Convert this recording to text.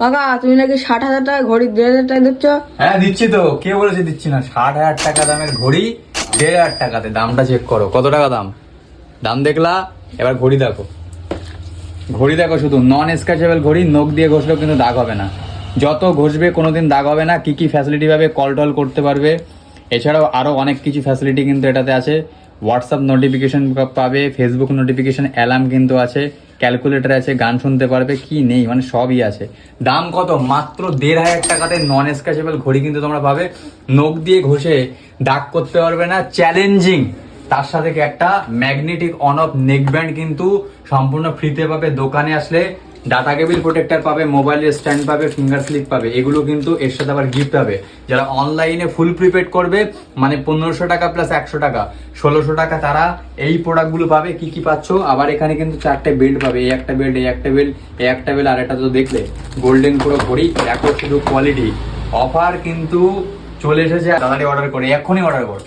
কাকা তুমি নাকি 60,000 টাকা ঘড়ি 2,000 টাকা দিচ্ছ? হ্যাঁ দিচ্ছি তো, কে বলেছে দিচ্ছি না? 60,000 টাকা দামের ঘড়ি 1,500 টাকাতে। দামটা চেক করো, কত টাকা দাম। দাম দেখলা, এবার ঘড়ি দেখো। ঘড়ি দেখো, শুধু নন স্ক্র্যাচেবল ঘড়ি, নখ দিয়ে ঘষলেও কিন্তু দাগ হবে না। যত ঘষবে কোনোদিন দাগ হবে না। কি কি ফ্যাসিলিটি পাবে? কল টল করতে পারবে, এছাড়াও আরও অনেক কিছু ফ্যাসিলিটি কিন্তু এটাতে আছে। হোয়াটসঅ্যাপ নোটিফিকেশন পাবে, ফেসবুক নোটিফিকেশন, অ্যালার্ম কিন্তু আছে, ক্যালকুলেটর আছে, গান শুনতে পারবে, কি নেই মানে সবই আছে। দাম কত? মাত্র 1,500 টাকাতে নন স্ক্র্যাচেবল ঘড়ি কিন্তু তোমরা পাবে। নখ দিয়ে ঘষে দাগ করতে পারবে না, চ্যালেঞ্জিং। তার সাথে কি একটা magnetic on of neck band কিন্তু সম্পূর্ণ ফ্রিতে পাবে। দোকানে আসলে ডাটা কেবিল প্রোটেক্টর পাবে, মোবাইলের স্ট্যান্ড পাবে, ফিঙ্গার স্লিপ পাবে, এগুলো কিন্তু এর সাথে আবার গিফট পাবে। যারা অনলাইনে ফুল প্রিপেড করবে, মানে 1500 টাকা প্লাস 100 টাকা 1600 টাকা, তারা এই প্রোডাক্টগুলো পাবে। কি কি পাচ্ছ? আবার এখানে কিন্তু 4টে বেল্ট পাবে, এই একটা বেল্ট, এই একটা বেল্ট, এই একটা বেল্ট, আর এটা তো দেখলে গোল্ডেন পুরো ঘড়ি। দেখো শুধু কোয়ালিটি। অফার কিন্তু চলে এসেছে, তাড়াতাড়ি অর্ডার করে, এক্ষুনি অর্ডার করো।